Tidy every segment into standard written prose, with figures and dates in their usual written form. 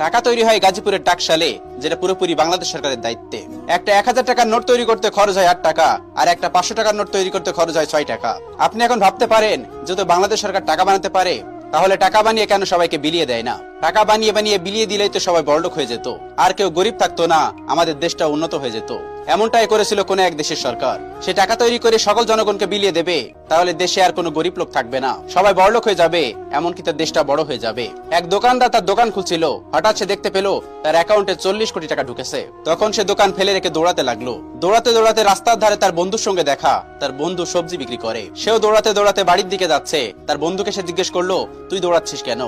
টাকা তৈরি হয় গাজীপুরের টাকশালে, যেটা পুরোপুরি বাংলাদেশ সরকারের দায়িত্বে। একটা 1000 টাকার নোট তৈরি করতে খরচ হয় 8 টাকা, আর একটা 500 টাকার নোট তৈরি করতে খরচ হয় 6 টাকা। আপনি এখন ভাবতে পারেন, যেহেতু বাংলাদেশ সরকার টাকা বানাতে পারে, তাহলে টাকা বানিয়ে কেন সবাইকে বিলিয়ে দেয় না? টাকা বানিয়ে বানিয়ে বিলিয়ে দিলেই তো সবাই বড়লোক হয়ে যেত, আর কেউ গরিব থাকতো না, আমাদের দেশটা উন্নত হয়ে যেত। এমনটাই করেছিল কোন এক দেশের সরকার। সে টাকা তৈরি করে সকল জনগণকে বিলিয়ে দেবে, তাহলে দেশে আর কোনো গরিব লোক থাকবে না, সবাই বড়লোক হয়ে যাবে, এমনকি তার দেশটা বড় হয়ে যাবে। এক দোকানদার তার দোকান খুলছিল, হঠাৎ সে দেখতে পেল তার অ্যাকাউন্টে 40 কোটি টাকা ঢুকেছে। তখন সে দোকান ফেলে রেখে দৌড়াতে লাগলো। দৌড়াতে দৌড়াতে রাস্তার ধারে তার বন্ধুর সঙ্গে দেখা। তার বন্ধু সবজি বিক্রি করে। সেও দৌড়াতে দৌড়াতে বাড়ির দিকে যাচ্ছে। তার বন্ধুকে সে জিজ্ঞেস করলো, তুই দৌড়াচ্ছিস কেন?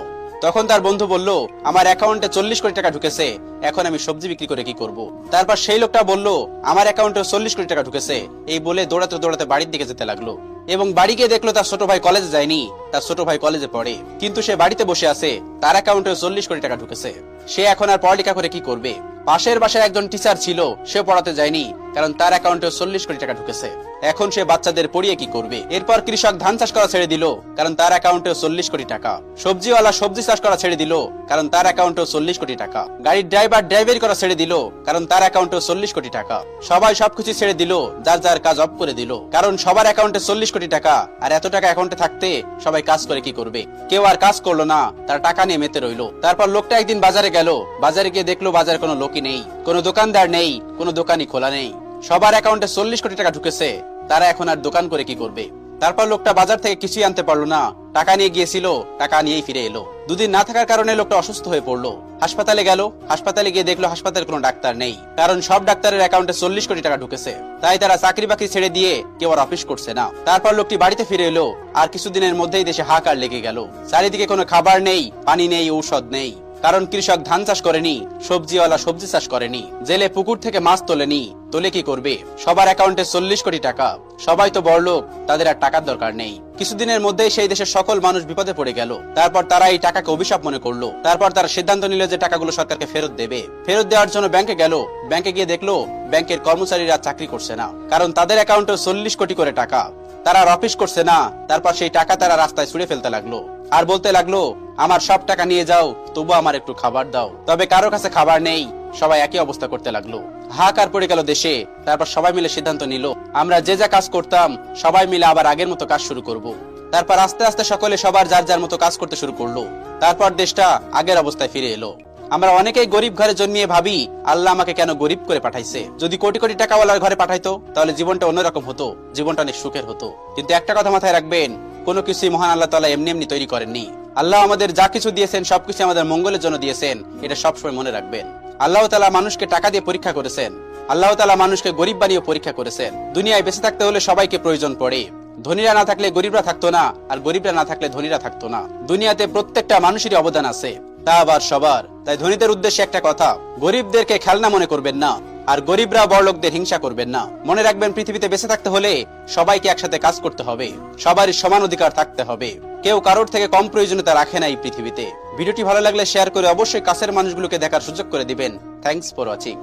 তখন তার বন্ধু বলল, আমার অ্যাকাউন্টে 40 কোটি টাকা ঢুকেছে, এখন আমি সবজি বিক্রি করে কি করব? তারপর সেই লোকটা বলল, আমার অ্যাকাউন্টে 40 কোটি টাকা ঢুকেছে। এই বলে দৌড়াতে দৌড়াতে বাড়ির দিকে যেতে লাগলো, এবং বাড়ি গিয়ে দেখলো তার ছোট ভাই কলেজে যায়নি, তার ছোট ভাই কলেজে পড়ে, কিন্তু সে বাড়িতে বসে আছে, তার অ্যাকাউন্টে 40 কোটি টাকা ঢুকেছে। সে এখন আর পড়ালেখা করে কি করবে? পাশের বাসায় একজন টিচার ছিল, সে পড়াতে যায়নি, কারণ তার অ্যাকাউন্টে 40 কোটি টাকা ঢুকেছে। এখন সে বাচ্চাদের পড়িয়ে কি করবে? এরপর কৃষক ধান চাষ করা ছেড়ে দিল, কারণ তার অ্যাকাউন্টে 40 কোটি টাকা। সবজিওয়ালা সবজি চাষ করা ছেড়ে দিল, কারণ তার অ্যাকাউন্টে 40 কোটি টাকা। গাড়ির ড্রাইভার ড্রাইভারি করা ছেড়ে দিল, কারণ তার অ্যাকাউন্টে 40 কোটি টাকা। সবাই সবকিছু ছেড়ে দিল, যার যার কাজ অফ করে দিল, কারণ সবার অ্যাকাউন্টে 40 কোটি টাকা। আর এত টাকা অ্যাকাউন্টে থাকতে সবাই কাজ করে কি করবে? কেউ আর কাজ করলো না, তার টাকা নিয়ে মেতে রইলো। তারপর লোকটা একদিন বাজারে গেল, বাজারে গিয়ে দেখলো বাজারে কোনো লোকই নেই, কোনো দোকানদার নেই, কোনো দোকানই খোলা নেই। সবার অ্যাকাউন্টে 40 কোটি টাকা ঢুকেছে, তারা এখন আর দোকান করে কি করবে? তারপর লোকটা বাজার থেকে কিছুই আনতে পারলো না, টাকা নিয়ে গিয়েছিল, টাকা নিয়েই ফিরে এলো। দুদিন না থাকার কারণে লোকটা অসুস্থ হয়ে পড়লো। হাসপাতালে গেল, হাসপাতালে গিয়ে দেখলো হাসপাতালে কোনো ডাক্তার নেই, কারণ সব ডাক্তারের অ্যাকাউন্টে 40 কোটি টাকা ঢুকেছে। তাই তারা চাকরি বাকরি ছেড়ে দিয়ে কেউ আর অফিস করছে না। তারপর লোকটি বাড়িতে ফিরে এলো, আর কিছুদিনের মধ্যেই দেশে হাহাকার লেগে গেল। চারিদিকে কোনো খাবার নেই, পানি নেই, ঔষধ নেই, কারণ কৃষক ধান চাষ করেনি, সবজিওয়ালা সবজি চাষ করেনি, জেলে পুকুর থেকে মাছ তোলেনি, তোলে কি করবে? সবার অ্যাকাউন্টে 40 কোটি টাকা, সবাই তো বড়লোক, তাদের আর টাকার দরকার নেই। কিছুদিনের মধ্যেই সেই দেশের সকল মানুষ বিপদে পড়ে গেল। তারপর তারা এই টাকাকে অভিশাপ মনে করলো। তারপর তারা সিদ্ধান্ত নিল যে টাকাগুলো সরকারকে ফেরত দেবে। ফেরত দেওয়ার জন্য ব্যাংকে গেল। ব্যাংকে গিয়ে দেখলো ব্যাংকের কর্মচারীরা চাকরি করছে না, কারণ তাদের অ্যাকাউন্টে 40 কোটি করে টাকা, তারা আর অফিস করছে না। তারপর সেই টাকা তারা রাস্তায় ছুঁড়ে ফেলতে লাগলো, আর বলতে লাগলো, আমার সব টাকা নিয়ে যাও, তবু আমার একটু খাবার দাও। তবে কারো কাছে খাবার নেই, সবাই একই অবস্থা করতে লাগলো। হাহাকার পড়ে গেল দেশে। তারপর সবাই মিলে সিদ্ধান্ত নিল, আমরা যে যা কাজ করতাম সবাই মিলে আবার আগের মতো কাজ শুরু করব। তারপর আস্তে আস্তে সকলে সবার যার যার মতো কাজ করতে শুরু করলো। তারপর দেশটা আগের অবস্থায় ফিরে এলো। আমরা অনেকেই গরিব ঘরে জন্মিয়ে ভাবি, আল্লাহ আমাকে কেন গরিব করে পাঠাইছে? যদি কোটি কোটি টাকাওয়ালার ঘরে পাঠাইতো, তাহলে জীবনটা অন্যরকম হতো, জীবনটা অনেক সুখের হতো। কিন্তু একটা কথা মাথায় রাখবেন, কোনো কিছুই মহান আল্লাহ তাআলা এমনি এমনি তৈরি করেননি। আল্লাহ আমাদের যা কিছু দিয়েছেন সবকিছু আমাদের মঙ্গলের জন্য দিয়েছেন, এটা সবসময় মনে রাখবেন। আল্লাহ তাআলা মানুষকে টাকা দিয়ে পরীক্ষা করেছেন, আল্লাহ তাআলা মানুষকে গরিব বানিয়ে পরীক্ষা করেছেন। দুনিয়ায় বেঁচে থাকতে হলে সবাইকে প্রয়োজন পড়ে। ধনীরা না থাকলে গরিবরা থাকতো না, আর গরিবরা না থাকলে ধনীরা থাকতো না। দুনিয়াতে প্রত্যেকটা মানুষেরই অবদান আছে, তা আবার সবার। তাই ধনীদের উদ্দেশ্যে একটা কথা, গরিবদেরকে খেলনা মনে করবেন না, আর গরিবরা বড়লোকদের হিংসা করবেন না। মনে রাখবেন, পৃথিবীতে বেঁচে থাকতে হলে সবাইকে একসাথে কাজ করতে হবে, সবারই সমান অধিকার থাকতে হবে। কেউ কারোর থেকে কম প্রয়োজনীয়তা রাখে না এই পৃথিবীতে। ভিডিওটি ভালো লাগলে শেয়ার করে অবশ্যই কাছের মানুষগুলোকে দেখার সুযোগ করে দিবেন। Thanks for watching.